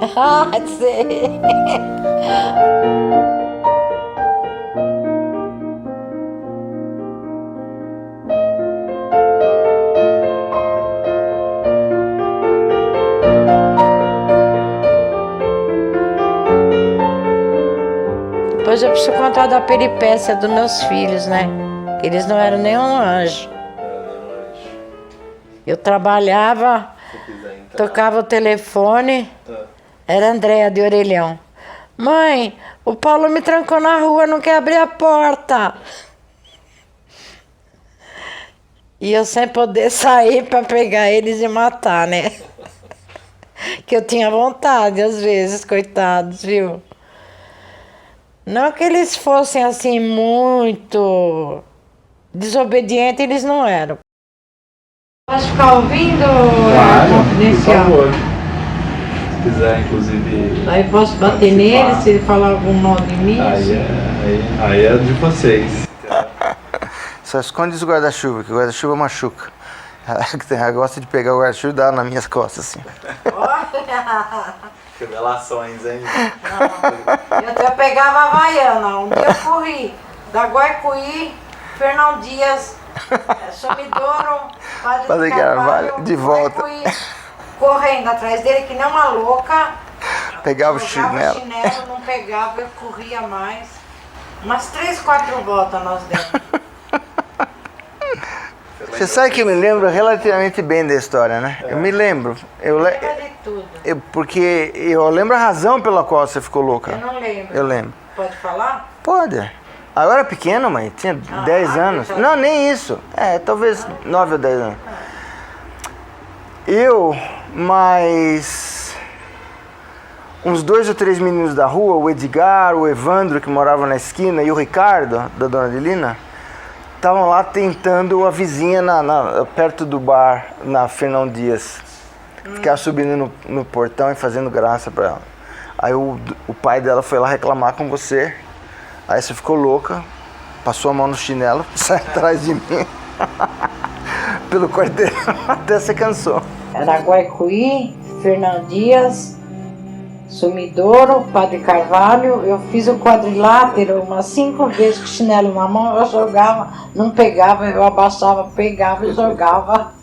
Ah, sei. Depois eu preciso contar da peripécia dos meus filhos, né? Eles não eram nem um anjo. Eu trabalhava, tocava o telefone, era Andréa de Orelhão. Mãe, o Paulo me trancou na rua, não quer abrir a porta. E eu sem poder sair para pegar eles e matar, né? Que eu tinha vontade, às vezes, coitados, viu? Não que eles fossem assim muito desobedientes, eles não eram. Pode ficar ouvindo? Claro, Confidencial. por favor. Se quiser, inclusive... Aí posso bater nele se ele falar algum mal de mim? Aí é de vocês. Só esconde os guarda-chuva, que o guarda-chuva machuca. Ela gosta de pegar o guarda-chuva e dar nas minhas costas, assim. Revelações, hein? Eu pegava a Havaiana, um dia eu corri da Guaicuí, Fernão Dias, Sumidouro, Padre Carvalho, de volta. Guaicuí, correndo atrás dele que nem uma louca. Pegava o Jogava chinelo. não pegava, eu corria mais. Umas 3, 4 voltas nós demos. Você sabe que eu me lembro relativamente bem da história, né? Eu me lembro. Lembra de tudo. Porque eu lembro a razão pela qual você ficou louca. Eu não lembro. Eu lembro. Pode falar? Pode. Eu era pequeno, mãe. Tinha 10 anos. tá. Não, nem isso. Talvez 9 ou 10 anos. Mais uns 2 ou 3 meninos da rua, o Edgar, o Evandro, que morava na esquina, e o Ricardo, da dona Adelina, estavam lá tentando a vizinha perto do bar, na Fernão Dias. Ficava subindo no portão e fazendo graça pra ela. Aí o pai dela foi lá reclamar com você. Aí você ficou louca, passou a mão no chinelo, saiu atrás de mim. Pelo quarteirão, até você cansou. Era Guaicuí, Fernão Dias, Sumidouro, Padre Carvalho. Eu fiz o quadrilátero umas 5 vezes com o chinelo na mão, eu jogava, não pegava, eu abaixava, pegava e jogava.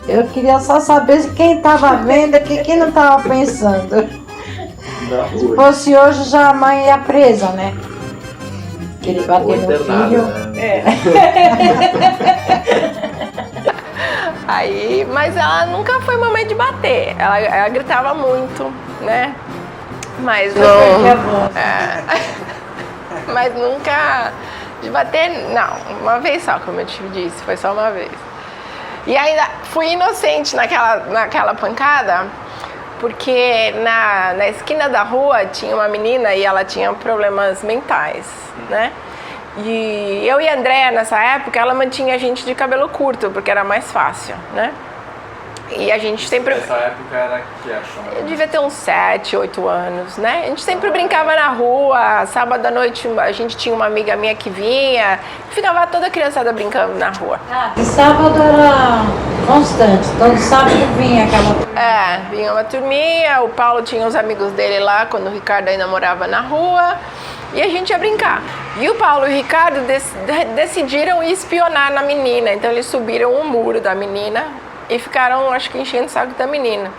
Eu queria só saber quem estava vendo e quem não estava pensando. Se fosse hoje, já a mãe ia presa, né? Que ele bateu no filho. Né? Aí, mas ela nunca foi mamãe de bater. Ela gritava muito, né? Mas mas nunca de bater, não. Uma vez só, como eu te disse, foi só uma vez. E ainda fui inocente naquela pancada, porque na esquina da rua tinha uma menina e ela tinha problemas mentais, né? E eu e a Andréa, nessa época, ela mantinha a gente de cabelo curto, porque era mais fácil, né? E a gente sempre... Nessa época era que achou? Eu devia ter uns 7, 8 anos, né? A gente sempre brincava na rua, sábado à noite a gente tinha uma amiga minha que vinha, ficava toda a criançada brincando na rua. De sábado era constante, todo sábado vinha aquela... Vinha uma turminha, o Paulo tinha os amigos dele lá, quando o Ricardo ainda morava na rua, e a gente ia brincar. E o Paulo e o Ricardo decidiram espionar na menina, então eles subiram o muro da menina, e ficaram, acho que, enchendo o saco da menina.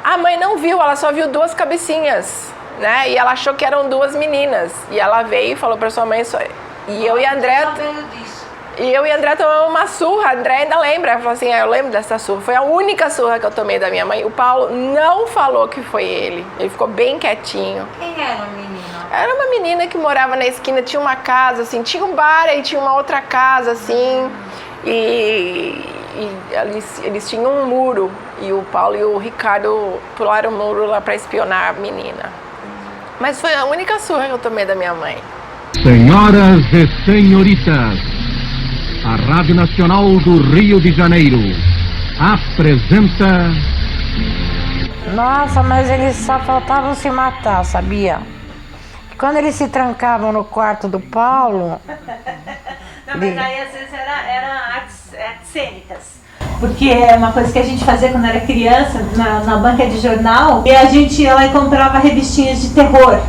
A mãe não viu, ela só viu 2 cabecinhas, né? E ela achou que eram 2 meninas. E ela veio e falou pra sua mãe... E eu e a André... tomamos uma surra, a André ainda lembra. Ela falou assim, eu lembro dessa surra. Foi a única surra que eu tomei da minha mãe. O Paulo não falou que foi ele. Ele ficou bem quietinho. Quem era a menina? Era uma menina que morava na esquina, tinha uma casa, assim, tinha um bar e tinha uma outra casa, assim, e eles tinham um muro, e o Paulo e o Ricardo pularam o muro lá para espionar a menina. Mas foi a única surra que eu tomei da minha mãe. Senhoras e senhoritas, a Rádio Nacional do Rio de Janeiro apresenta... Nossa, mas eles só faltavam se matar, sabia? Quando eles se trancavam no quarto do Paulo... Não, mas aí às vezes era artes cênicas. Porque é uma coisa que a gente fazia quando era criança, na banca de jornal, e a gente ia lá e comprava revistinhas de terror.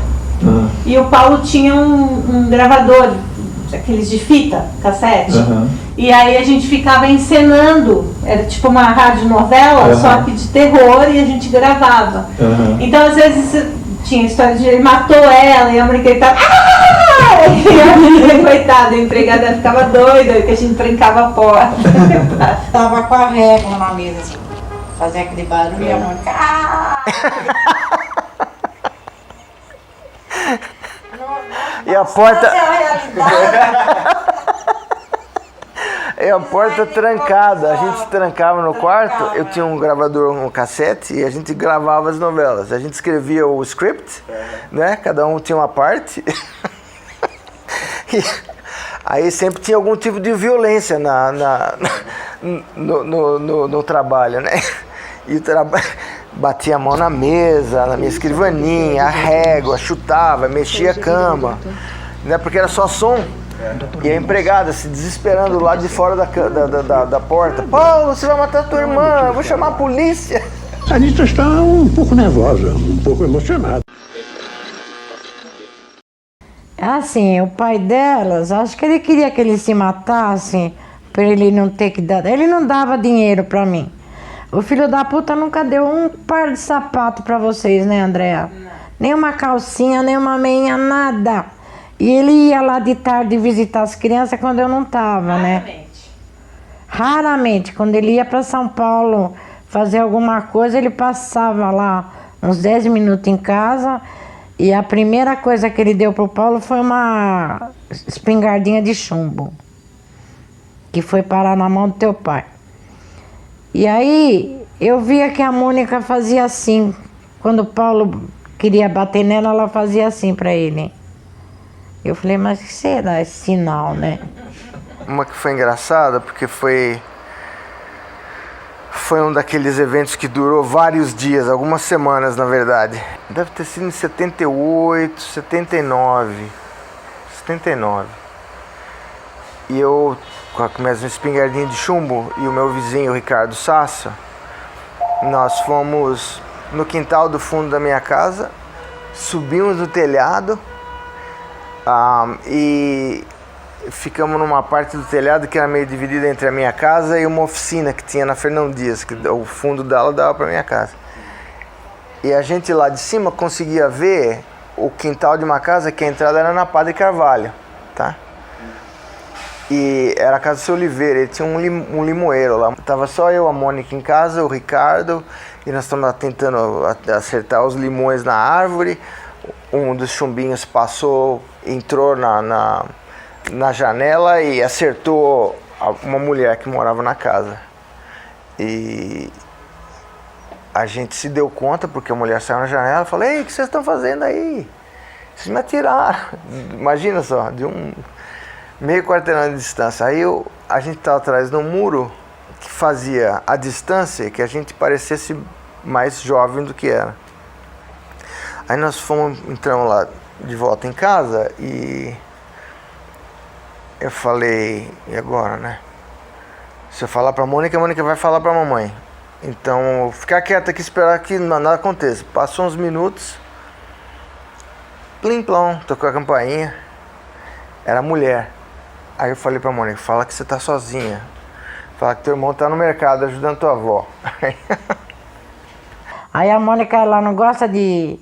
E o Paulo tinha um gravador, aqueles de fita, cassete. E aí a gente ficava encenando, era tipo uma radionovela, só que de terror, e a gente gravava. Então às vezes tinha história de ele matou ela, e a mulher gritava, "Ah!" E a menina, coitada, a empregada ficava doida, que a gente trancava a porta. Tava com a régua na mesa, assim, fazia aquele barulho e a Mônica... "Ah!" E a porta... Essa é a realidade. E a porta trancada, a gente trancava no quarto, eu tinha um gravador, um cassete, e a gente gravava as novelas. A gente escrevia o script, né? Cada um tinha uma parte. E aí sempre tinha algum tipo de violência no trabalho, né? E batia a mão na mesa, na minha escrivaninha, a régua, chutava, mexia a cama, né? Porque era só som. E a empregada se desesperando lá de fora da porta. Paulo, você vai matar tua irmã, eu vou chamar a polícia. A Anitta está um pouco nervosa, um pouco emocionada. Assim, o pai delas, acho que ele queria que eles se matassem para ele não ter que dar. Ele não dava dinheiro para mim. O filho da puta nunca deu um par de sapato para vocês, né, Andréa? Nem uma calcinha, nem uma meia, nada. E ele ia lá de tarde visitar as crianças quando eu não tava, né? Raramente. Quando ele ia para São Paulo fazer alguma coisa, ele passava lá uns 10 minutos em casa. E a primeira coisa que ele deu pro Paulo foi uma espingardinha de chumbo, que foi parar na mão do teu pai. E aí eu via que a Mônica fazia assim. Quando o Paulo queria bater nela, ela fazia assim para ele. Eu falei, mas o que será esse sinal, né? Uma que foi engraçada, porque foi um daqueles eventos que durou vários dias, algumas semanas na verdade. Deve ter sido em 78, 79. E eu, com a minha espingardinha de chumbo e o meu vizinho, o Ricardo Sassa, nós fomos no quintal do fundo da minha casa, subimos no telhado, e ficamos numa parte do telhado que era meio dividida entre a minha casa e uma oficina que tinha na Fernão Dias, que o fundo dela dava para minha casa. E a gente lá de cima conseguia ver o quintal de uma casa que a entrada era na Padre Carvalho, tá? E era a casa do seu Oliveira, ele tinha um limoeiro lá. Tava só eu, a Mônica em casa, o Ricardo, e nós estamos tentando acertar os limões na árvore. Um dos chumbinhos passou, entrou na janela e acertou uma mulher que morava na casa. E a gente se deu conta, porque a mulher saiu na janela e falou, ei, o que vocês estão fazendo aí? Vocês me atiraram. Imagina só, de um meio quarteirão de distância. Aí a gente estava atrás de um muro que fazia a distância que a gente parecesse mais jovem do que era. Aí nós entramos lá de volta em casa e eu falei, e agora, né? Se eu falar pra Mônica, a Mônica vai falar pra mamãe. Então, ficar quieto aqui e esperar que nada aconteça. Passou uns minutos, plim plom, tocou a campainha, era mulher. Aí eu falei pra Mônica, fala que você tá sozinha. Fala que teu irmão tá no mercado ajudando tua avó. Aí a Mônica, ela não gosta de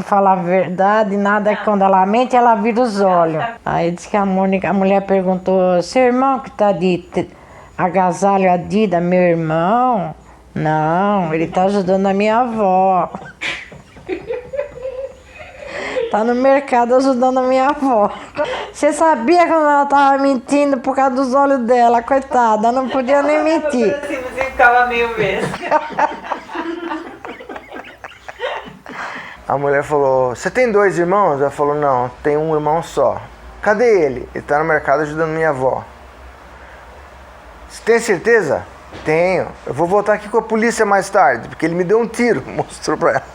falar a verdade, nada, quando ela mente, ela vira os olhos. Aí disse que a mulher perguntou, seu irmão que tá de agasalho Adidas, meu irmão? Não, ele tá ajudando a minha avó. Tá no mercado ajudando a minha avó. Você sabia quando ela tava mentindo por causa dos olhos dela, coitada, não podia nem mentir. Assim, você ficava meio mesmo. A mulher falou, você tem 2 irmãos? Ela falou, não, tem um irmão só. Cadê ele? Ele tá no mercado ajudando minha avó. Você tem certeza? Tenho. Eu vou voltar aqui com a polícia mais tarde, porque ele me deu um tiro, mostrou pra ela.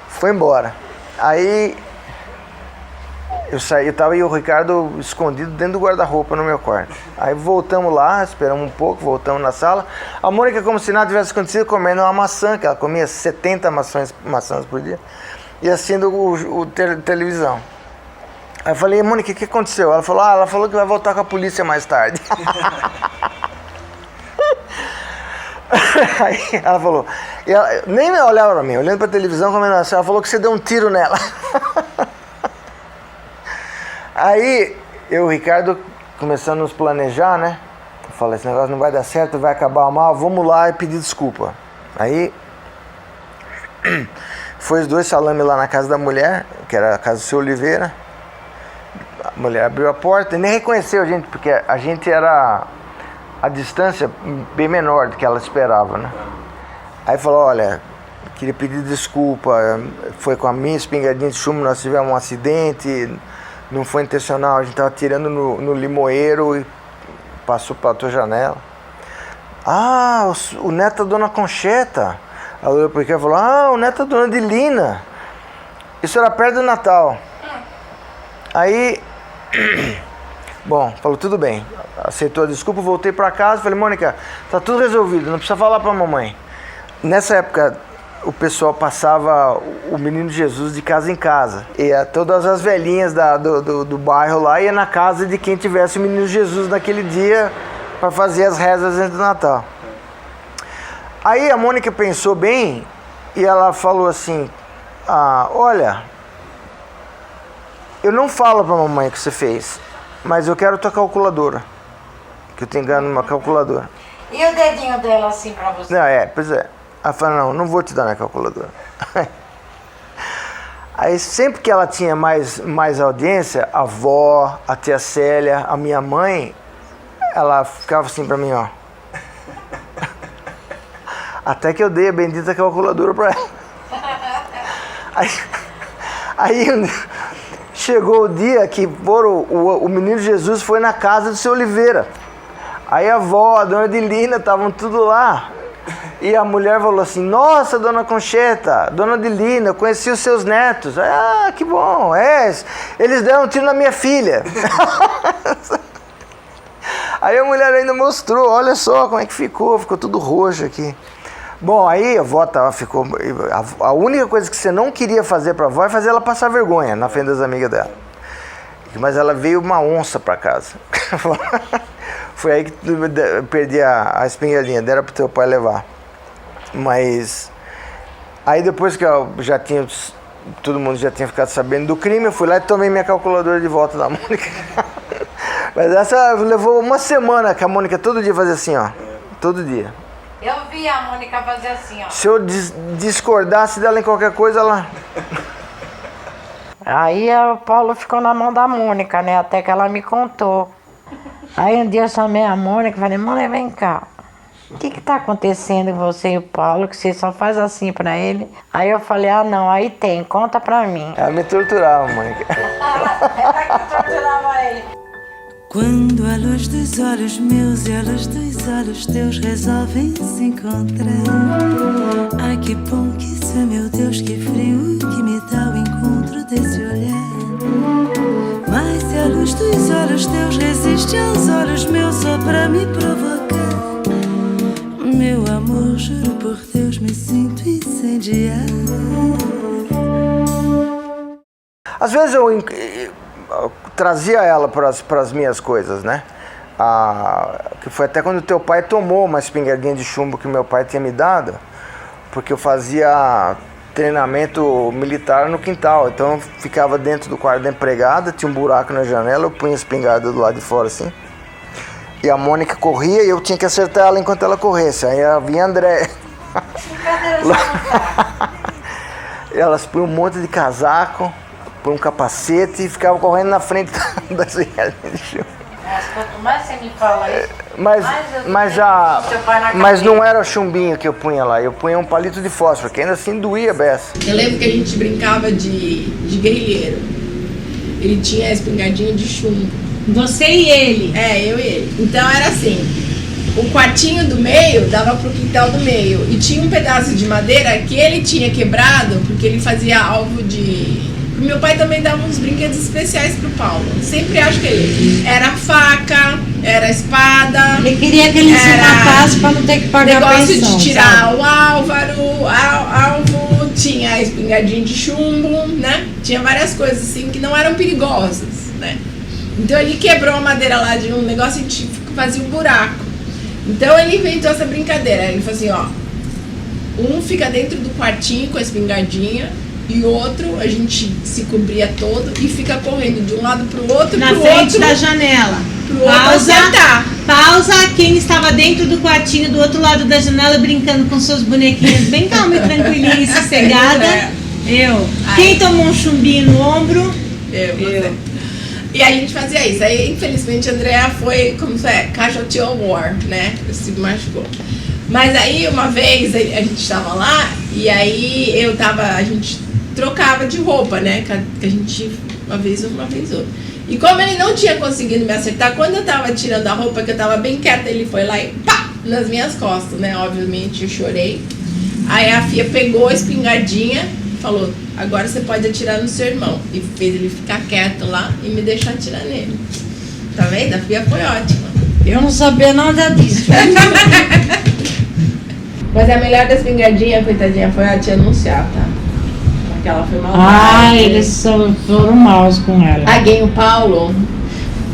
Foi embora. Aí eu saí, eu tava e o Ricardo escondido dentro do guarda-roupa no meu quarto. Aí voltamos lá, esperamos um pouco, voltamos na sala. A Mônica, como se nada tivesse acontecido, comendo uma maçã, que ela comia 70 maçãs por dia, e assistindo televisão. Aí eu falei, Mônica, o que aconteceu? Ela falou que vai voltar com a polícia mais tarde. Aí ela falou, e ela nem me olhava pra mim, olhando pra televisão, comendo assim, ela falou que você deu um tiro nela. Aí eu e o Ricardo começamos a nos planejar, né? Eu falei, esse negócio não vai dar certo, vai acabar mal, vamos lá e pedir desculpa. Aí foi os 2 salames lá na casa da mulher, que era a casa do seu Oliveira. A mulher abriu a porta e nem reconheceu a gente, porque a gente era a distância bem menor do que ela esperava, né? Aí falou, olha, queria pedir desculpa, foi com a minha espingardinha de chumbo, nós tivemos um acidente, não foi intencional, a gente estava tirando no limoeiro e passou pela tua janela. Ah, o neto da Dona Concheta. Ela olhou para o Ricardo e falou, o neto da Dona Adelina. Isso era perto do Natal. Aí, bom, falou, tudo bem. Aceitou a desculpa, voltei para casa, falei, Mônica, tá tudo resolvido, não precisa falar para a mamãe. Nessa época, o pessoal passava o Menino Jesus de casa em casa. E todas as velhinhas do bairro lá iam na casa de quem tivesse o Menino Jesus naquele dia para fazer as rezas antes do Natal. Aí a Mônica pensou bem e ela falou assim, olha, eu não falo para a mamãe o que você fez, mas eu quero tua calculadora, que eu tenho ganho numa calculadora. E o dedinho dela assim pra você? Não, pois é. Ela falou, não vou te dar minha calculadora. Aí sempre que ela tinha mais audiência, a avó, a tia Célia, a minha mãe, ela ficava assim pra mim, ó. Até que eu dei a bendita calculadora pra ela. Aí chegou o dia que o Menino Jesus foi na casa do seu Oliveira. Aí a avó, a Dona Adelina, estavam tudo lá. E a mulher falou assim, nossa, Dona Concheta, Dona Adelina, eu conheci os seus netos. Ah, que bom, eles deram um tiro na minha filha. Aí a mulher ainda mostrou, olha só como é que ficou tudo roxo aqui. Bom, aí a avó ficou... A única coisa que você não queria fazer pra avó é fazer ela passar vergonha na frente das amigas dela. Mas ela veio uma onça pra casa. Foi aí que eu perdi a espingardinha, deram pro teu pai levar. Mas aí depois que todo mundo já tinha ficado sabendo do crime, eu fui lá e tomei minha calculadora de volta da Mônica. Mas essa levou uma semana que a Mônica todo dia fazia assim, ó. Todo dia. Eu vi a Mônica fazer assim, ó. Se eu discordasse dela em qualquer coisa, ela... Aí o Paulo ficou na mão da Mônica, né? Até que ela me contou. Aí um dia eu chamei a Mônica e falei, Mônica, vem cá. O que tá acontecendo com você e o Paulo, que você só faz assim pra ele? Aí eu falei, não, aí tem, conta pra mim. Ela me torturava, Mônica. Ela que torturava ele. Quando a luz dos olhos meus e a luz dos olhos teus resolvem se encontrar. Ai, que bom que isso é, meu Deus, que frio que me dá o encontro desse olhar. Mas se a luz dos olhos teus resiste aos olhos meus só pra me provocar, meu amor, juro por Deus, me sinto incendiar. Às vezes eu trazia ela para as minhas coisas, né? Que foi até quando teu pai tomou uma espingardinha de chumbo que meu pai tinha me dado, porque eu fazia treinamento militar no quintal, então eu ficava dentro do quarto da empregada, tinha um buraco na janela, eu punha a espingarda do lado de fora assim, e a Mônica corria e eu tinha que acertar ela enquanto ela corresse, aí vinha André. Elas põem um monte de casaco, põem um capacete e ficavam correndo na frente das brincadeiras de chumbo. Mas quanto mais você me fala isso, Mas não era o chumbinho que eu punha lá, eu punha um palito de fósforo, que ainda assim doía a beça. Eu lembro que a gente brincava de guerrilheiro. Ele tinha a espingardinha de chumbo. Você e ele. É, eu e ele. Então era assim, o quartinho do meio dava pro quintal do meio. E tinha um pedaço de madeira que ele tinha quebrado, porque ele fazia alvo de... Meu pai também dava uns brinquedos especiais pro Paulo. Sempre acho que ele... Era faca, era espada... ele queria que ele se matasse pra não ter que pagar a negócio pensão, de tirar sabe? o alvo, tinha a espingardinha de chumbo, né? Tinha várias coisas assim que não eram perigosas, né? Então ele quebrou a madeira lá de um negócio e fazia um buraco. Então ele inventou essa brincadeira. Ele falou assim, ó, um fica dentro do quartinho com a espingardinha e outro a gente se cobria todo e fica correndo de um lado pro outro, Na pro frente outro, da janela. pro outro acertar. Pausa. Quem estava dentro do quartinho do outro lado da janela brincando com seus bonequinhos bem calma e tranquilinha e sossegada. Eu. Quem tomou um chumbinho no ombro? Eu. E a gente fazia isso. Aí, infelizmente, a Andrea foi, como se é, casualty of war, né? Se machucou. Mas aí, uma vez, a gente tava lá e aí a gente trocava de roupa, né? Que a gente, uma vez outra. E como ele não tinha conseguido me acertar, quando eu tava tirando a roupa, que eu tava bem quieta, ele foi lá e pá! Nas minhas costas, né? Obviamente, eu chorei. Aí a Fia pegou a espingardinha, falou, agora você pode atirar no seu irmão. E fez ele ficar quieto lá e me deixou atirar nele. Tá vendo? A Fia foi ótima. Eu não sabia nada disso. Mas a melhor da espingardinha, coitadinha, foi a tia Anunciata. Porque ela foi malvada. Ah, eles foram maus com ela. A Gay o Paulo.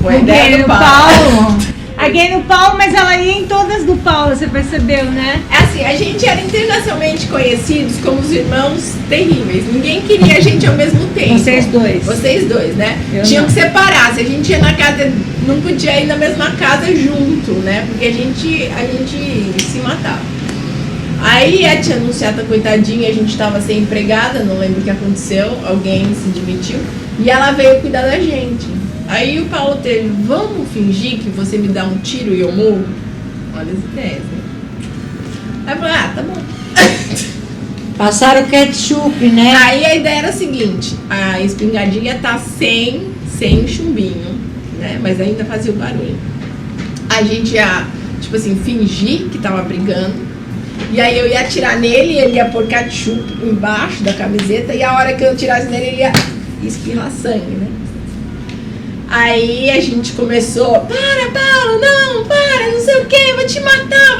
Foi a ideia Peguei do no Paulo. Peguei no Paulo, mas ela ia em todas do Paulo, você percebeu, né? É assim, a gente era internacionalmente conhecidos como os irmãos terríveis. Ninguém queria a gente ao mesmo tempo. Vocês dois. Vocês dois, né? Eu Tinham não. que separar. Se a gente ia na casa, não podia ir na mesma casa junto, né? Porque a gente se matava. Aí a tia Anunciata, coitadinha, a gente tava sem empregada, não lembro o que aconteceu, alguém se demitiu. E ela veio cuidar da gente. Aí o Paulo teve, vamos fingir que você me dá um tiro e eu morro? Olha as ideias, né? Aí eu falei, tá bom. Passaram ketchup, né? Aí a ideia era a seguinte, a espingardinha tá sem chumbinho, né? Mas ainda fazia o barulho. A gente ia, tipo assim, fingir que tava brigando. E aí eu ia atirar nele, ele ia pôr ketchup embaixo da camiseta. E a hora que eu tirasse nele, ele ia espirrar sangue, né? Aí a gente começou, para, Paulo, não sei o que, vou te matar.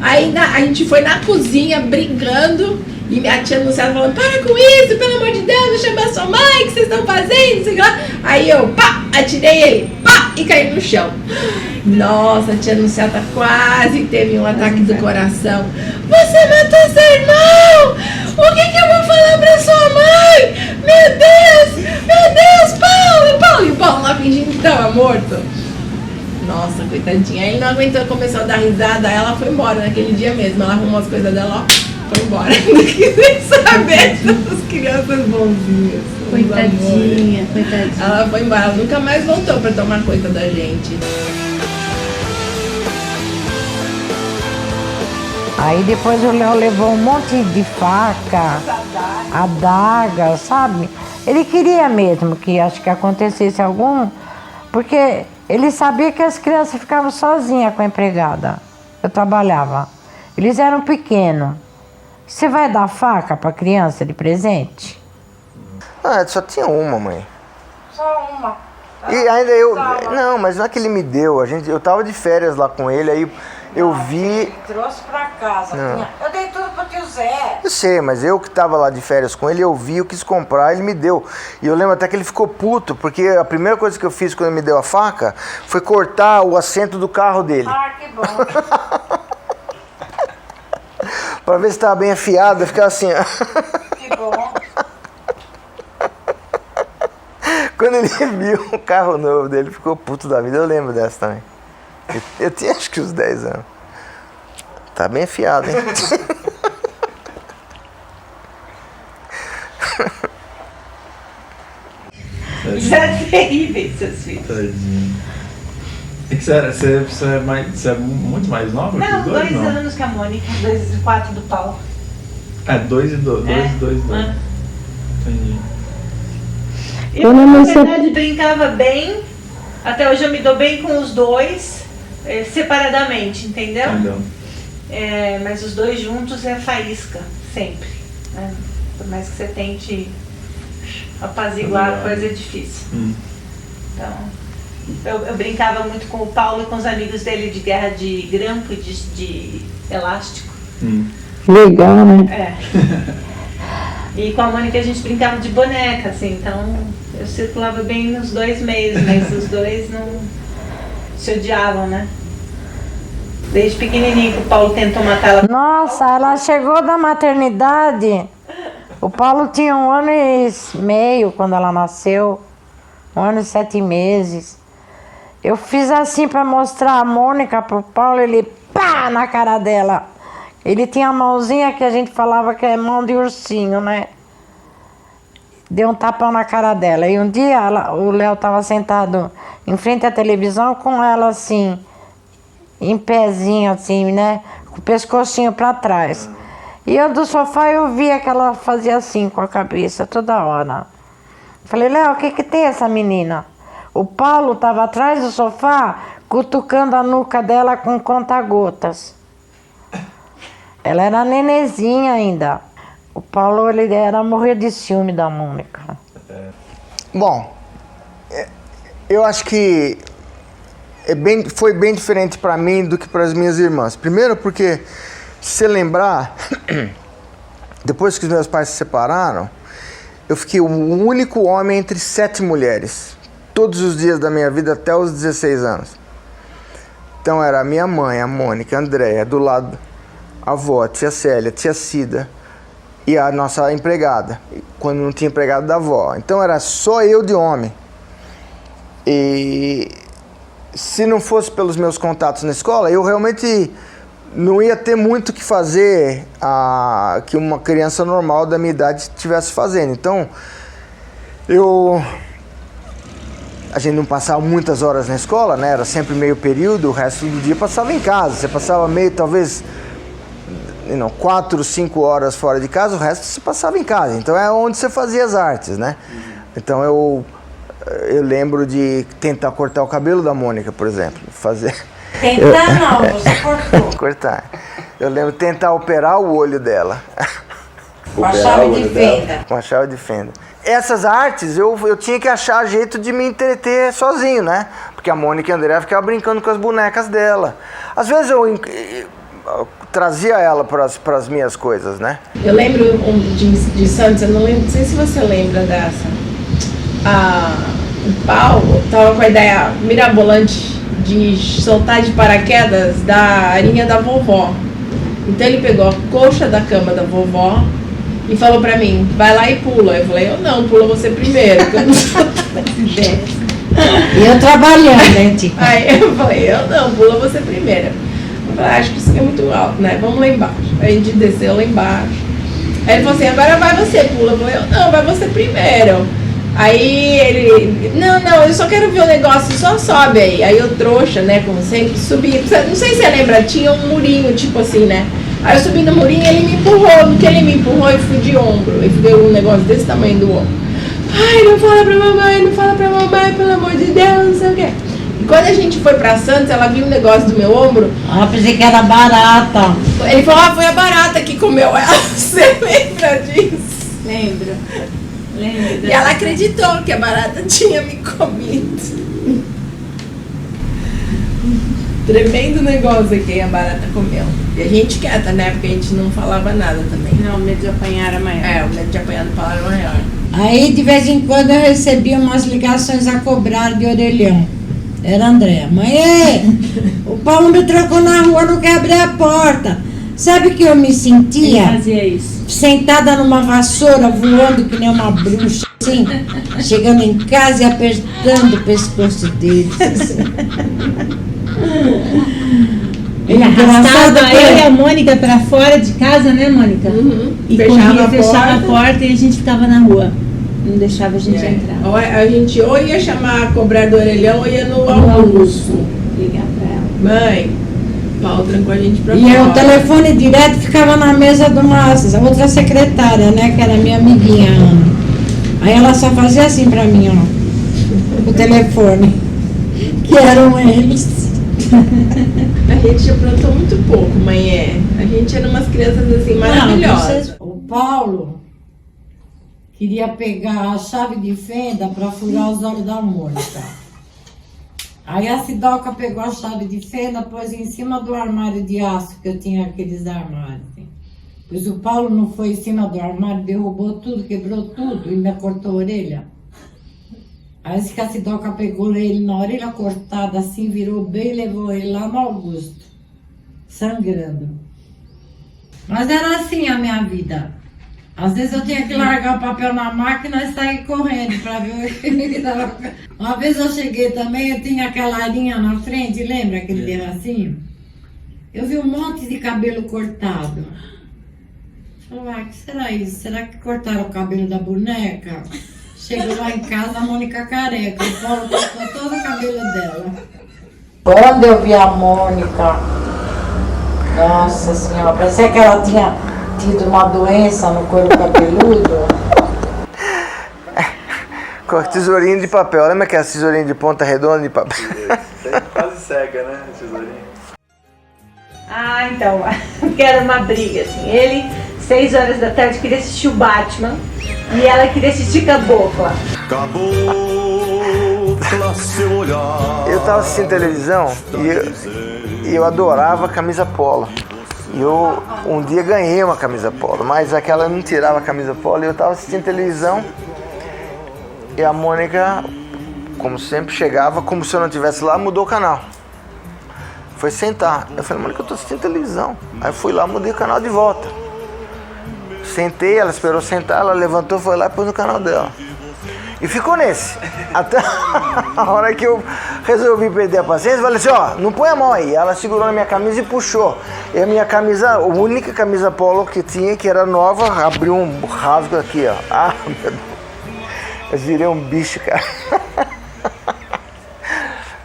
Aí a gente foi na cozinha brigando e a tia Anunciata falando, para com isso, pelo amor de Deus, vou chamar sua mãe, o que vocês estão fazendo, não sei o que lá. Aí eu, atirei ele, e caí no chão. Nossa, a tia Anunciata quase teve um ataque do coração. Você matou seu irmão! O que eu vou falar pra sua mãe? Meu Deus, Paulo! E o Paulo lá fingindo que tava morto. Nossa, coitadinha. Aí ele não aguentou, começou a dar risada. Aí ela foi embora naquele dia mesmo. Ela arrumou as coisas dela, foi embora. Não quis nem saber das crianças bonzinhas. Coitadinha. Ela foi embora. Ela nunca mais voltou pra tomar conta da gente. Aí depois o Léo levou um monte de faca, adaga, sabe? Ele queria mesmo que acho que acontecesse algum, porque ele sabia que as crianças ficavam sozinhas com a empregada. Eu trabalhava. Eles eram pequenos. Você vai dar faca para criança de presente? Ah, só tinha uma, mãe. Só uma. E ainda não, mas não é que ele me deu. Eu tava de férias lá com ele, aí eu vi. Ele trouxe pra casa. Eu dei tudo pro tio Zé. Eu sei, mas eu que tava lá de férias com ele, eu vi, eu quis comprar, ele me deu. E eu lembro até que ele ficou puto, porque a primeira coisa que eu fiz quando ele me deu a faca foi cortar o assento do carro dele. Ah, que bom. Pra ver se tava bem afiado, eu ficava assim, ó. Que bom. Quando ele viu o carro novo dele, ficou puto da vida. Eu lembro dessa também. Eu tinha acho que uns 10 anos. Tá bem afiado, hein? Eles eram terríveis, seus filhos. Tadinho. É que você é muito mais nova que Não, os dois? 2 anos que a Mônica, 2 e 4 do Paulo. É, 2 e 2. É. 2 e 2. Ah. Entendi. Eu, na verdade, brincava bem. Até hoje eu me dou bem com os dois, separadamente, entendeu? Entendeu? Mas os dois juntos é faísca, sempre. Né? Por mais que você tente apaziguar a coisa, é difícil. Então, eu brincava muito com o Paulo e com os amigos dele de guerra de grampo e de elástico. Legal, né? E com a Mônica a gente brincava de boneca, assim, então eu circulava bem nos 2 meios, mas os dois não se odiavam, né? Desde pequenininho que o Paulo tentou matar ela. Nossa, ela chegou da maternidade. O Paulo tinha 1 ano e meio quando ela nasceu. 1 ano e 7 meses. Eu fiz assim para mostrar a Mônica pro Paulo, ele pá na cara dela. Ele tinha a mãozinha que a gente falava que é mão de ursinho, né? Deu um tapão na cara dela. E um dia o Léo estava sentado em frente à televisão com ela assim, em pezinho assim, né? Com o pescocinho para trás. E eu do sofá eu via que ela fazia assim com a cabeça toda hora. Falei, Léo, o que tem essa menina? O Paulo estava atrás do sofá cutucando a nuca dela com conta-gotas. Ela era nenezinha ainda. O Paulo, ele era morrer de ciúme da Mônica. Bom, eu acho que foi bem diferente para mim do que para as minhas irmãs. Primeiro porque, se você lembrar, depois que os meus pais se separaram, eu fiquei o único homem entre 7 mulheres. Todos os dias da minha vida até os 16 anos. Então era a minha mãe, a Mônica, a Andréia, do lado a avó, a tia Célia, a tia Cida e a nossa empregada, quando não tinha empregada da avó. Então era só eu de homem. E se não fosse pelos meus contatos na escola, eu realmente não ia ter muito o que fazer que uma criança normal da minha idade estivesse fazendo. Então, a gente não passava muitas horas na escola, né? Era sempre meio período, o resto do dia passava em casa. Você passava talvez 4, 5 horas fora de casa, o resto você passava em casa. Então é onde você fazia as artes, né? Então eu lembro de tentar cortar o cabelo da Mônica, por exemplo. Tentar não, você cortou. Cortar. Eu lembro de tentar operar o olho dela. Com a chave de fenda. Com a chave de fenda. Essas artes eu tinha que achar jeito de me entreter sozinho, né? Porque a Mônica e a Andréa ficavam brincando com as bonecas dela. Às vezes eu trazia ela para as minhas coisas, né? Eu lembro de Santos, eu não sei se você lembra dessa. O Paulo tava com a ideia mirabolante de soltar de paraquedas da arinha da vovó. Então ele pegou a coxa da cama da vovó e falou pra mim, vai lá e pula. Eu falei, eu não, pula você primeiro, porque eu não sou ideia. E eu trabalhando, hein, Tica? Aí eu falei, eu não, pula você primeiro. Eu falei, acho que isso aqui é muito alto, né? Vamos lá embaixo. Aí a gente desceu lá embaixo. Aí ele falou assim, agora vai você, pula. Eu falei, eu não, vai você primeiro. Aí ele, não, eu só quero ver o negócio, só sobe aí. Aí eu trouxa, né, como sempre, subi. Não sei se você lembra, tinha um murinho, tipo assim, né? Aí eu subi no murinho e ele me empurrou. No que ele me empurrou, eu fui de ombro. E deu um negócio desse tamanho do ombro. Ai, não fala pra mamãe, pelo amor de Deus, não sei o quê. E quando a gente foi pra Santos, ela viu um negócio do meu ombro. Pensei que era barata. Ele falou, foi a barata que comeu ela. Você lembra disso? Lembro. E ela acreditou que a barata tinha me comido. Tremendo negócio que a barata comeu. E a gente quieta, né? Porque a gente não falava nada também. Não, o medo de apanhar era maior. O medo de apanhar do Paulo era maior. Aí, de vez em quando, eu recebia umas ligações a cobrar de orelhão. Era a Andréa. Mãe, o Paulo me trocou na rua, não quer abrir a porta. Sabe que eu me sentia? Ele fazia isso. Sentada numa vassoura, voando que nem uma bruxa, assim, chegando em casa e apertando o pescoço dele. Assim. Ele arrastava eu e a Mônica pra fora de casa, né, Mônica? Uhum. E Fechava fechava a porta e a gente ficava na rua. Não deixava a gente entrar. Ou a gente ou ia chamar a cobrar do orelhão ou ia no almoço. Ligar pra ela. Mãe, o Paulo trancou a gente pra E fora. o telefone direto ficava na mesa de uma outra secretária, né? Que era minha amiguinha, Ana. Aí ela só fazia assim pra mim, ó. O telefone. Que eram eles. A gente aprontou muito pouco, mãe. A gente era umas crianças assim maravilhosas. O Paulo queria pegar a chave de fenda para furar os olhos da Mônica. Aí a Sidoca pegou a chave de fenda, pôs em cima do armário de aço, que eu tinha aqueles armários. Assim. Pois o Paulo não foi em cima do armário, derrubou tudo, quebrou tudo e ainda cortou a orelha. Aí que a Sidoca pegou ele na orelha cortada assim, virou bem e levou ele lá no Augusto, sangrando. Mas era assim a minha vida. Às vezes eu tinha que largar o papel na máquina e sair correndo para ver o que dava. Uma vez eu cheguei também, eu tinha aquela linha na frente, lembra aquele terracinho? Eu vi um monte de cabelo cortado. Falei, o que será isso? Será que cortaram o cabelo da boneca? Chegou lá em casa, a Mônica careca. O Paulo cortou todo o cabelo dela. Quando eu vi a Mônica, nossa senhora, parecia que ela tinha tido uma doença no couro cabeludo. Com a tesourinha de papel. Lembra aquela tesourinha de ponta redonda de papel? Quase cega, né, tesourinha? Ah, então, porque era uma briga, assim. Ele, 6 horas da tarde, queria assistir o Batman e ela queria assistir Cabocla. Cabocla, seu olhar. Eu tava assistindo televisão e eu adorava camisa polo. E eu um dia ganhei uma camisa polo, mas aquela não tirava a camisa polo. E eu tava assistindo televisão e a Mônica, como sempre, chegava, como se eu não estivesse lá, mudou o canal. Foi sentar. Eu falei, Mônica, eu tô assistindo televisão. Aí eu fui lá, mudei o canal de volta. Sentei, ela esperou sentar, ela levantou, foi lá e pôs no canal dela. E ficou nesse. Até a hora que eu resolvi perder a paciência, eu falei assim, ó, não põe a mão aí. Ela segurou na minha camisa e puxou. E a minha camisa, a única camisa polo que tinha, que era nova, abriu um rasgo aqui, ó. Ah, meu Deus. Eu virei um bicho, cara.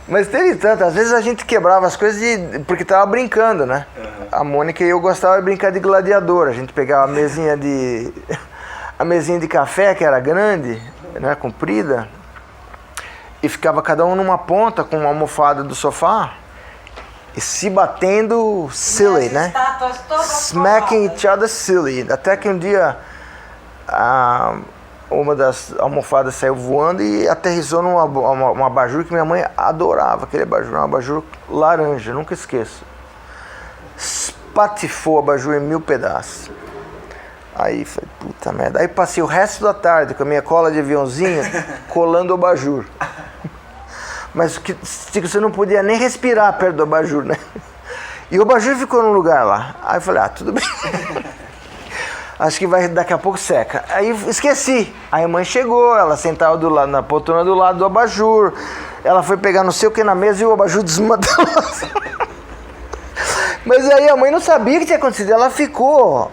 Mas teve tanto, às vezes a gente quebrava as coisas porque tava brincando, né? A Mônica e eu gostava de brincar de gladiador. A gente pegava a mesinha de café, que era grande, né, comprida, e ficava cada um numa ponta com uma almofada do sofá e se batendo silly, né? Smacking each other silly. Até que um dia uma das almofadas saiu voando e aterrissou num abajur que minha mãe adorava, aquele abajur, um abajur laranja, nunca esqueço. Espatifou o abajur em 1000 pedaços. Aí falei, puta merda. Aí passei o resto da tarde com a minha cola de aviãozinho colando o abajur. Mas que você não podia nem respirar perto do abajur, né? E o abajur ficou num lugar lá. Aí eu falei, tudo bem. Acho que daqui a pouco seca. Aí esqueci. Aí a mãe chegou, ela sentava do lado, na poltrona do lado do abajur. Ela foi pegar não sei o que na mesa e o abajur desmantelou. Mas aí a mãe não sabia o que tinha acontecido. Ela ficou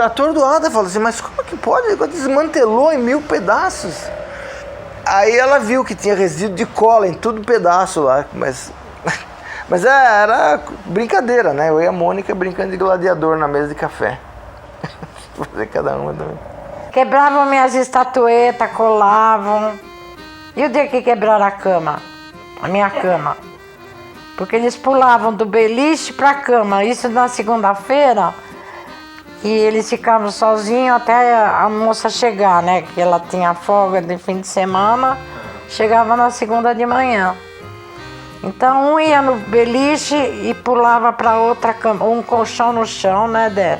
atordoada, falou assim, mas como que pode? Desmantelou em 1000 pedaços. Aí ela viu que tinha resíduo de cola em todo pedaço lá, mas era brincadeira, né? Eu e a Mônica brincando de gladiador na mesa de café. Fazer cada uma também. Quebravam minhas estatuetas, colavam. E o dia que quebraram a minha cama? Porque eles pulavam do beliche pra cama, isso na segunda-feira. E eles ficavam sozinhos até a moça chegar, né? Que ela tinha folga de fim de semana, chegava na segunda de manhã. Então um ia no beliche e pulava para outra cama, um colchão no chão, né, Dé?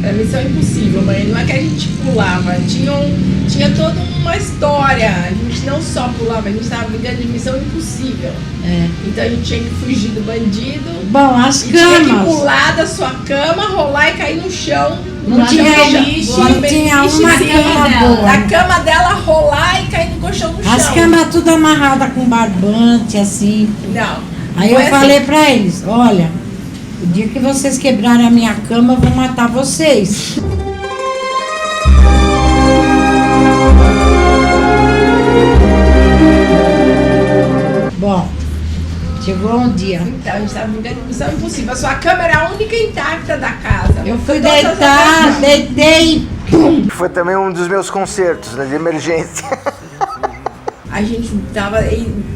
É missão impossível, mãe. Não é que a gente pulava, tinha toda uma história. A gente não só pulava, a gente estava brincando de missão impossível. É. Então a gente tinha que fugir do bandido. Bom, as e camas. Tinha que pular da sua cama, rolar e cair no chão. Não tinha uma cama boa. Da cama dela rolar e cair no colchão no chão. As camas tudo amarradas com barbante, assim. Não. Aí eu falei pra eles, olha, o dia que vocês quebrarem a minha cama, eu vou matar vocês. Chegou um dia. Então, a gente tava brincando de Missão Impossível. A sua cama era a única intacta da casa. Eu fui Todas as deitar, outras- deitei. Foi também um dos meus concertos, né, de emergência. A gente tava.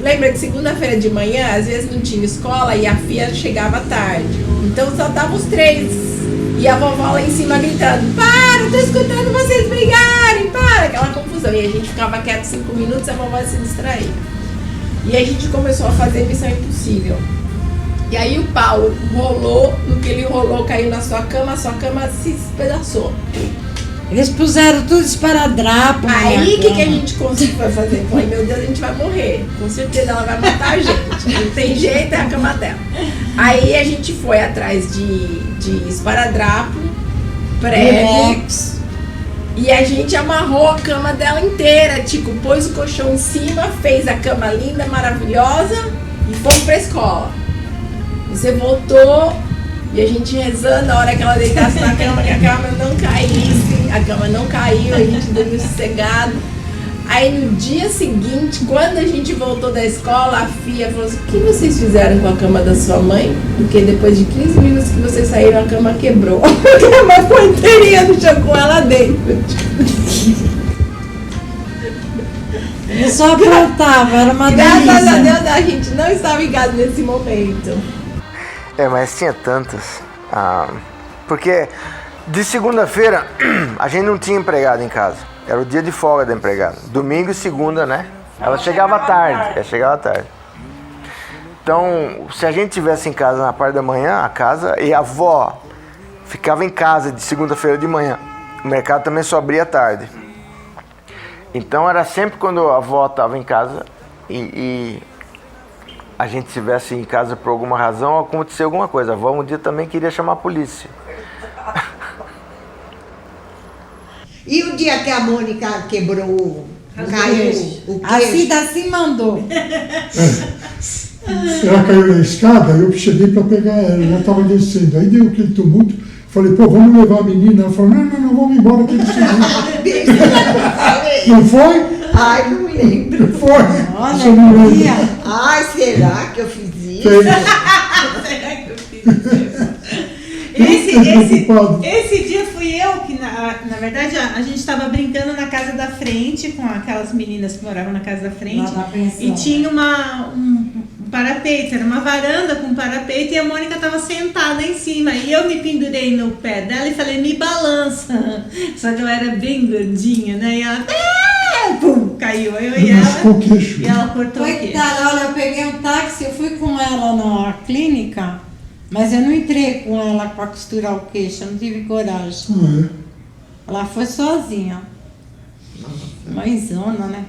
Lembra que segunda-feira de manhã, às vezes não tinha escola e a FIA chegava tarde. Então só tava os três. E a vovó lá em cima gritando: para, tô escutando vocês brigarem, para! Aquela confusão. E a gente ficava quieto 5 minutos e a vovó se distraía. E a gente começou a fazer Missão Impossível. E aí o Paulo rolou, no que ele rolou, caiu na sua cama, a sua cama se despedaçou. Eles puseram tudo esparadrapo. na Aí minha o que a cama. gente conseguiu fazer? Falei, meu Deus, a gente vai morrer. Com certeza ela vai matar a gente. Não tem jeito, é a cama dela. Aí a gente foi atrás de esparadrapo, prego. Durex. E a gente amarrou a cama dela inteira. Tipo, pôs o colchão em cima, fez a cama linda, maravilhosa e fomos pra escola. Você voltou e a gente rezando a hora que ela deitasse na cama, que a cama não caísse. A cama não caiu, a gente dormiu sossegado. Aí no dia seguinte, quando a gente voltou da escola, a Fia falou assim: o que vocês fizeram com a cama da sua mãe? Porque depois de 15 minutos que vocês saíram, a cama quebrou. A cama ficou inteirinha no chão com ela dentro. Eu só aprontava, era uma Graças a delícia. Deus a gente não estava em casa nesse momento. É, mas tinha tantas. Porque de segunda-feira a gente não tinha empregada em casa. Era o dia de folga da empregada. Domingo e segunda, né? Ela chegava tarde. Ela chegava tarde. Então, se a gente tivesse em casa na parte da manhã, a casa e a avó ficava em casa de segunda-feira de manhã. O mercado também só abria à tarde. Então era sempre quando a avó estava em casa e a gente estivesse em casa por alguma razão, aconteceu alguma coisa. A avó um dia também queria chamar a polícia. E o dia que a Mônica quebrou, caiu o queijo? A Cida assim mandou. Ela caiu na escada, eu cheguei para pegar ela, ela estava descendo. Aí deu aquele tumulto, falei, pô, vamos levar a menina. Ela falou, não, vamos embora que ele subiu. Não foi? Ai, não lembro. Foi. Olha, Você não lembra? Maria. Ai, será que eu fiz isso? Esse dia fui eu que, na verdade, a gente estava brincando na casa da frente com aquelas meninas que moravam na casa da frente. Lá na pensão. E tinha um parapeito, era uma varanda com parapeito e a Mônica estava sentada em cima. E eu me pendurei no pé dela e falei, me balança. Só que eu era bem gordinha, né? E ela, pum, caiu. Eu e Machucou o ela. queixo. E ela cortou o queixo. Coitada, olha, eu peguei um táxi, eu fui com ela na clínica, mas eu não entrei com ela para costurar o queixo, eu não tive coragem. Ela foi sozinha. Mãezona, né?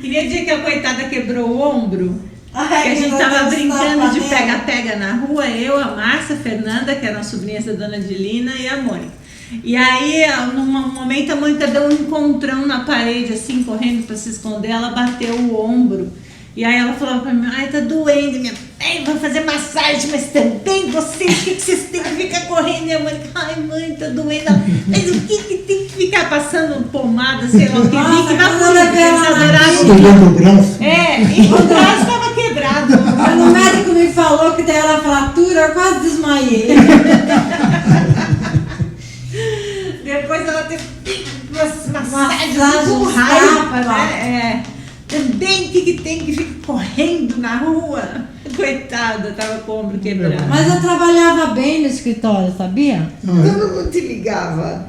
Queria dizer que a coitada quebrou o ombro. Ai, Que a gente meu tava Deus, brincando de tapa, né? pega-pega na rua, eu, a Márcia, a Fernanda, que eram sobrinhas da dona Dilina, e a Mônica. E aí, num momento, a Mônica deu um encontrão na parede, assim, correndo para se esconder, ela bateu o ombro. E aí ela falava pra mim, ai, tá doendo, minha mãe, vou fazer massagem, mas também vocês, o que vocês têm que ficar correndo? E a mãe, ai, mãe, tá doendo. Mas o que tem que ficar passando pomada, sei lá o que, Nossa, que vai quando eu levei ela na Estou o braço. e o braço tava quebrado. Quando o médico me falou que tem ela fratura, eu quase desmaiei. Depois ela teve umas massagens Massagem, com raiva, tapa. né? Também que tem que ficar correndo na rua. Coitada, tava com o ombro quebrado. Mas eu trabalhava bem no escritório, sabia? Todo mundo te ligava.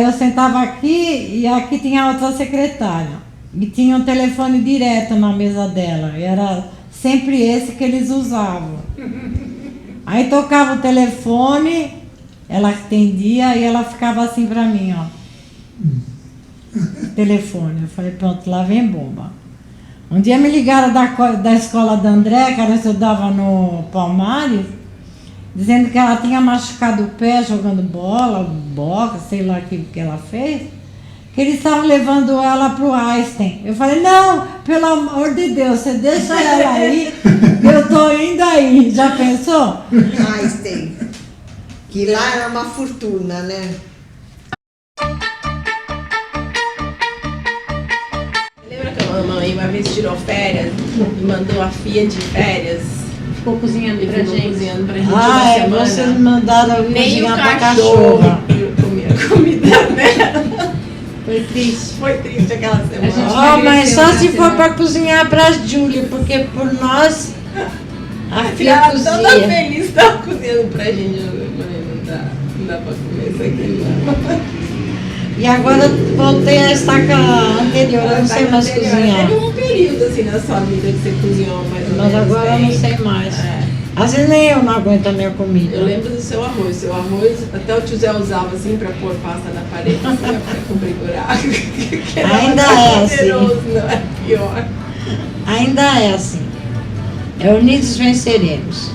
Eu sentava aqui e aqui tinha outra secretária. E tinha um telefone direto na mesa dela. E era sempre esse que eles usavam. Aí tocava o telefone, ela atendia e ela ficava assim pra mim, ó. Telefone. Eu falei, pronto, lá vem bomba. Um dia me ligaram da escola da André, que ela estudava no Palmares, dizendo que ela tinha machucado o pé jogando bola, boca, sei lá o que ela fez, que eles estavam levando ela pro Einstein. Eu falei, não, pelo amor de Deus, você deixa ela aí, eu tô indo aí. Já pensou? Einstein. Que lá era uma fortuna, né? Lembra que a vez tirou férias e mandou a Fia de férias. Ficou cozinhando E pra ficou gente. cozinhando pra gente Ah, uma é, semana. vocês me mandaram Nem o cozinhar pra cachorro cachorra. comia a comida dela. Foi triste. Foi triste aquela semana. gente Oh, mas só se for semana. pra cozinhar pra Júlia, porque por nós a filha Ela toda cozinha. feliz, tava cozinhando pra gente. Eu falei, não dá pra comer isso aqui não. E agora eu voltei a estaca anterior, eu não sei mais cozinhar. Teve um período assim na sua vida que você cozinhou mais ou Mas menos agora eu bem. não sei mais. É. Às vezes nem eu não aguento a minha comida. Eu lembro do seu arroz. Seu arroz, até o tio Zé usava assim pra pôr pasta na parede, assim, pra cobrir buraco. Que era Ainda mais é assim. poderoso, não é pior. Ainda é assim. É unidos venceremos.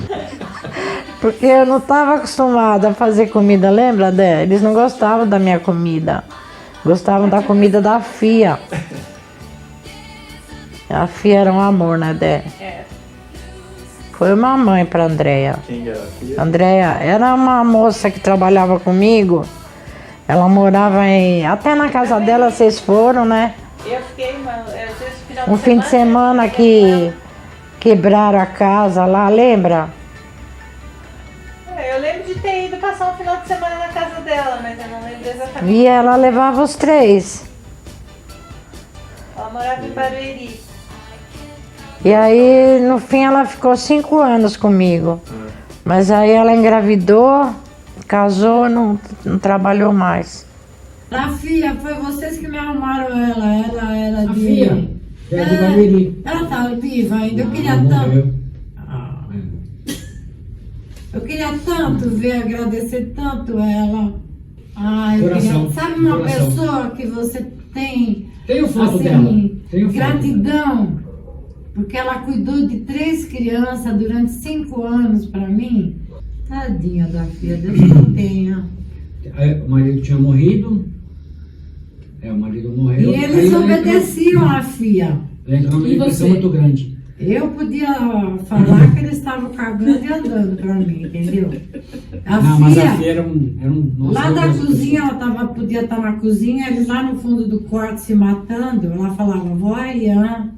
Porque eu não estava acostumada a fazer comida, lembra, Dé? Eles não gostavam da minha comida. Gostavam da comida da Fia. A Fia era um amor, né, Dé? É. Foi uma mãe para Andréia. Quem era a Fia? Andréia era uma moça que trabalhava comigo. Ela morava em... Até na casa dela vocês foram, né? Eu fiquei Um fim de semana que quebraram a casa lá, lembra? Eu lembro de ter ido passar um final de semana na casa dela, mas eu não lembro exatamente. E ela levava os três. Ela morava em Barueri. E aí, no fim, ela ficou 5 anos comigo. Mas aí ela engravidou, casou, não trabalhou mais. A Fia, foi vocês que me arrumaram ela. Ela era A Fia? É de Barueri. Ela tá viva ainda, eu Não, queria ela tanto. morreu. Eu queria tanto ver, agradecer tanto ela. Ah, eu Coração, queria. Sabe uma coração. pessoa que você tem Tenho foto assim, dela. Tenho foto gratidão? Porque ela cuidou de 3 crianças durante 5 anos pra mim. Tadinha da filha, Deus não tenha. Aí, o marido tinha morrido. O marido morreu. E eles Aí ela obedeciam a filha. Ela entrou numa E depressão você? muito grande. Eu podia falar que eles estavam cagando e andando pra mim, entendeu? A Não, mas a filha, Fia era um nossa, lá da Deus, cozinha, ela podia estar na cozinha, eles lá no fundo do quarto se matando. Ela falava, vó Ariane.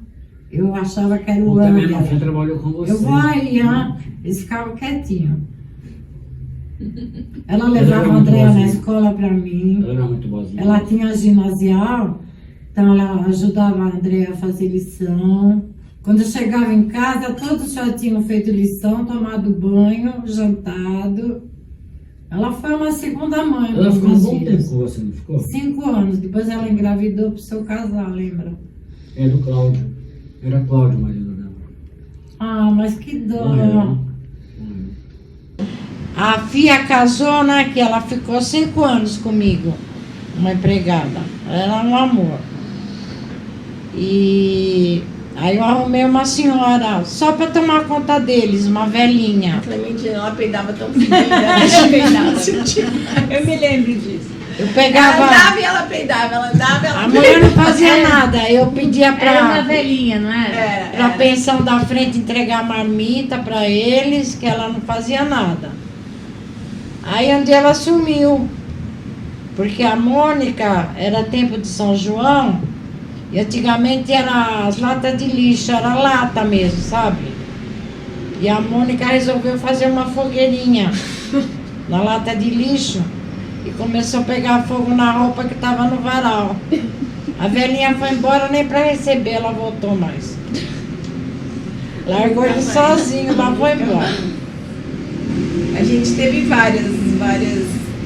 Eu achava que era o Ontem minha André. filha trabalhou com você. Eu vou Ariane. Eles ficavam quietinhos. Ela Ela levava era a muito Andréa na boazinha. escola pra mim. Ela era muito boazinha. Ela tinha ginasial, então ela ajudava a Andréa a fazer lição. Quando eu chegava em casa, todos já tinham feito lição, tomado banho, jantado. Ela foi uma segunda mãe. Ela pros ficou um meus bom filhos. tempo com você, não ficou? 5 anos. Depois ela engravidou pro seu casar, lembra? É do Cláudio. Era Cláudio o marido dela. Ah, mas que dó. Morreu. A Fia casou, né? Que ela ficou 5 anos comigo, uma empregada. Ela era um amor. E aí eu arrumei uma senhora só para tomar conta deles, uma velhinha. Clementina, ela peidava tão fedida, ela peidava. Eu me lembro disso. Eu Ela pegava. andava e ela peidava, ela andava e ela A mulher não fazia nada. Eu pedia Era uma para velhinha, não era? a pensão da frente entregar marmita para eles, que ela não fazia nada. Aí um dia ela sumiu, porque a Mônica era tempo de São João, e antigamente era as latas de lixo, era lata mesmo, sabe? E a Mônica resolveu fazer uma fogueirinha na lata de lixo e começou a pegar fogo na roupa que estava no varal. A velhinha foi embora, nem para receber ela voltou mais. Largou ele sozinho, lá foi embora. A gente teve várias.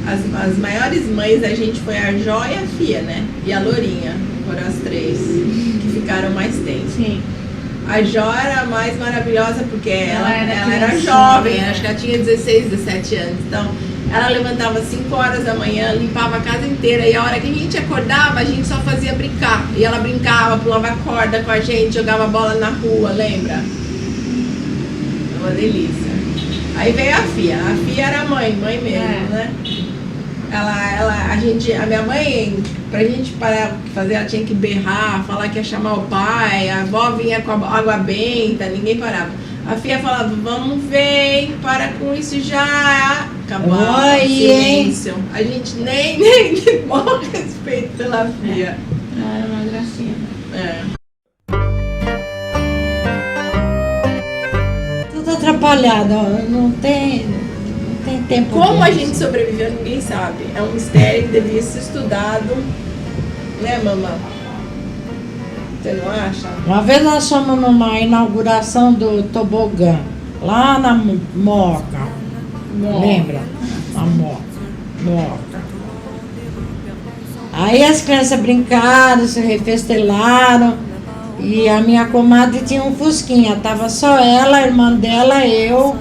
As maiores mães da gente foi a Jó e a Fia, né? E a Lourinha, foram as 3 que ficaram mais tempo. Sim. A Jó era a mais maravilhosa porque ela era criancinha, jovem, né? acho que ela tinha 16, 17 anos. Então, ela levantava às 5 horas da manhã, limpava a casa inteira. E a hora que a gente acordava, a gente só fazia brincar. E ela brincava, pulava corda com a gente, jogava bola na rua, lembra? Uma delícia. Aí veio a Fia. A Fia era mãe mesmo, né? A minha mãe, pra gente parar o que fazer, ela tinha que berrar, falar que ia chamar o pai, a avó vinha com a água benta, ninguém parava. A Fia falava, vamos ver, hein, para com isso já. Acabou o silêncio. A gente nem morre respeito pela Fia. Era uma gracinha. É. atrapalhada, ó, não tem tempo. Como a disso. gente sobreviveu, ninguém sabe. É um mistério que devia ser estudado. Né, mamãe? Você não acha? Uma vez nós fomos numa inauguração do tobogã, lá na Moca. Lembra? Na Moca. Aí as crianças brincaram, se refestelaram. E a minha comadre tinha um fusquinha. Tava só ela, a irmã dela, eu,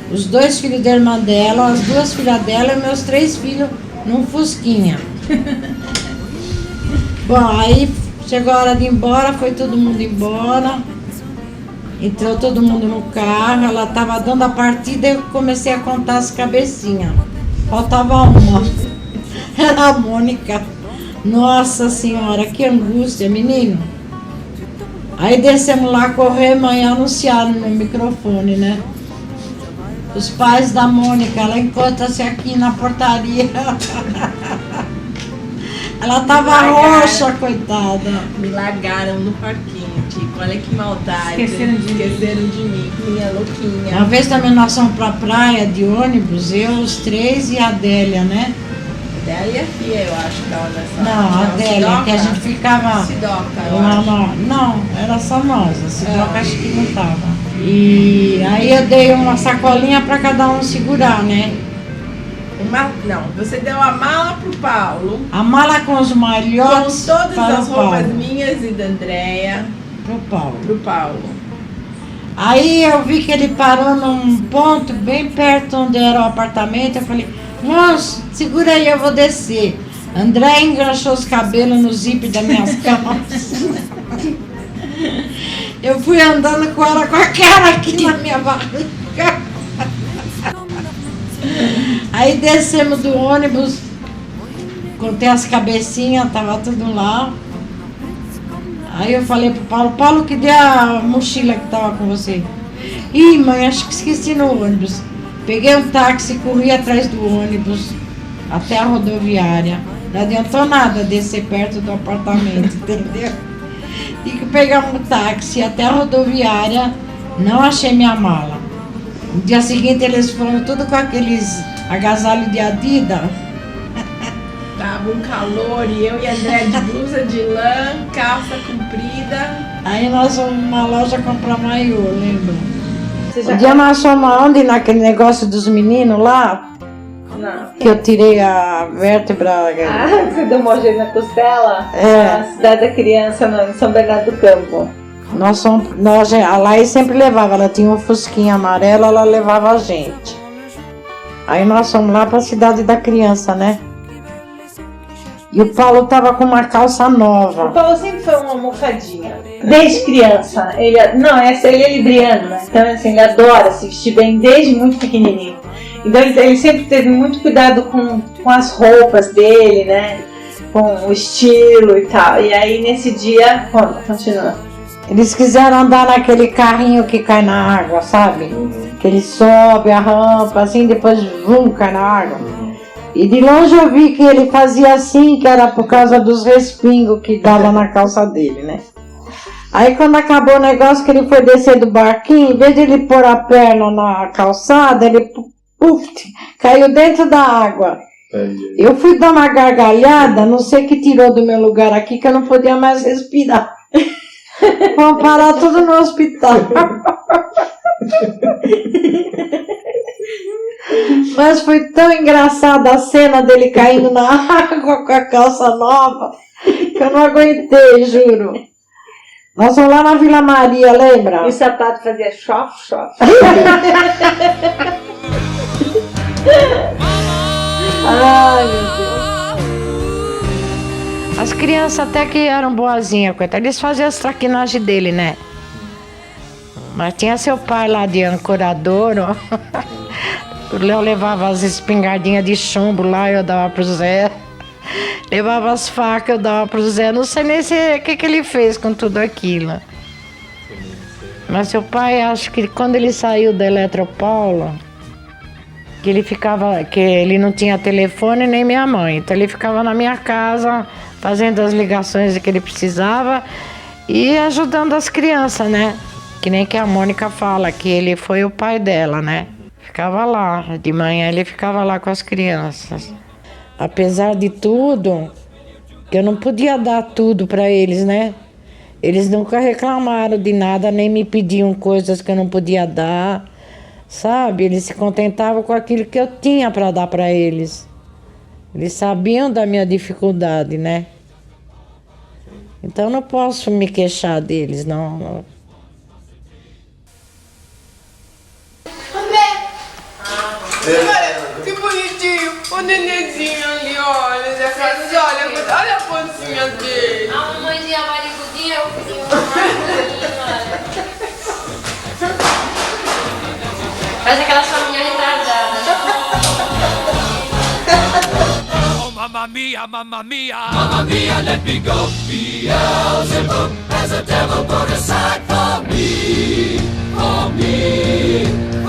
os 2 filhos da irmã dela, as 2 filhas dela e meus 3 filhos num fusquinha. Bom, aí chegou a hora de ir embora, foi todo mundo embora. Entrou todo mundo no carro, ela tava dando a partida e eu comecei a contar as cabecinhas. Faltava uma. Era a Mônica. Nossa Senhora, que angústia, menino. Aí descemos lá correr, mãe, anunciaram no microfone, né? Os pais da Mônica, ela encontra-se aqui na portaria. Ela tava roxa, coitada. Me largaram no parquinho, tipo, olha que maldade. Esqueceram de mim, minha louquinha. Uma vez também nós fomos pra praia de ônibus, eu, os 3 e a Adélia, né? Adélia e a Fia, eu acho que tava nessa. Não, a Adélia, que a gente ficava Sidoca, eu lá acho. Não, era só nós, a Sidoca acho que não tava. E aí eu dei uma sacolinha pra cada um segurar, né? Não, você deu a mala pro Paulo. A mala com os Com malhotes todas para as o roupas Paulo. minhas e da Andréia. Pro Paulo. Paulo. Aí eu vi que ele parou num ponto bem perto onde era o apartamento. Eu falei, moço, segura aí, eu vou descer. André enganchou os cabelos no zíper das minhas calças. Eu fui andando com ela com a cara aqui na minha barriga. Aí descemos do ônibus, contei as cabecinhas, tava tudo lá. Aí eu falei pro Paulo, Paulo, que deu a mochila que tava com você? Ih, mãe, acho que esqueci no ônibus. Peguei um táxi, corri atrás do ônibus até a rodoviária. Não adiantou nada descer perto do apartamento, entendeu? Tive que pegar um táxi até a rodoviária, não achei minha mala. No dia seguinte eles foram tudo com aqueles agasalhos de Adidas. Tava um calor e eu e a André de blusa de lã, calça comprida. Aí nós fomos numa loja comprar maiô, lembra? Um dia nós fomos aonde? Naquele negócio dos meninos lá? Não. Que eu tirei a vértebra. Você deu uma na costela? É. Na Cidade da Criança, em São Bernardo do Campo. A Laís sempre levava, ela tinha um fusquinha amarelo, ela levava a gente. Aí nós fomos lá pra Cidade da Criança, né? E o Paulo tava com uma calça nova. O Paulo sempre foi uma almofadinha. Desde criança. Ele é libriano, né? Então, assim, ele adora se vestir bem desde muito pequenininho. Então, ele sempre teve muito cuidado com as roupas dele, né? Com o estilo e tal. E aí, nesse dia, continua. Eles quiseram andar naquele carrinho que cai na água, sabe? Que ele sobe a rampa, assim, depois cai na água. E de longe eu vi que ele fazia assim, que era por causa dos respingos que dava na calça dele, né? Aí quando acabou o negócio que ele foi descer do barquinho, em vez de ele pôr a perna na calçada, ele caiu dentro da água. Eu fui dar uma gargalhada, não sei o que tirou do meu lugar aqui, que eu não podia mais respirar. Vamos parar tudo no hospital. Mas foi tão engraçada a cena dele caindo na água com a calça nova que eu não aguentei, juro. Nós fomos lá na Vila Maria, lembra? E o sapato fazia chof. Ai, meu Deus. As crianças até que eram boazinhas, coitadas. Eles faziam as traquinagens dele, né? Mas tinha seu pai lá de ancorador, ó. O Léo levava as espingardinhas de chumbo lá, eu dava pro Zé. Levava as facas, eu dava pro Zé. Não sei nem o que ele fez com tudo aquilo. Mas seu pai, acho que quando ele saiu da Eletropaula, que ele não tinha telefone nem minha mãe. Então ele ficava na minha casa, fazendo as ligações que ele precisava e ajudando as crianças, né? Que nem que a Mônica fala, que ele foi o pai dela, né? Ficava lá, de manhã ele ficava lá com as crianças. Apesar de tudo, que eu não podia dar tudo para eles, né? Eles nunca reclamaram de nada, nem me pediam coisas que eu não podia dar, sabe? Eles se contentavam com aquilo que eu tinha para dar para eles. Eles sabiam da minha dificuldade, né? Então não posso me queixar deles, não. Olha, que bonitinho. O nenenzinho ali, olha. Olha a pancinha dele. A mamãezinha barrigudinha, o filhinho olha. Faz aquela chaminha retardada. Oh, mamma mia, mamma mia. Mamma mia, let me go. Beelzebub has a devil put aside for me, for me.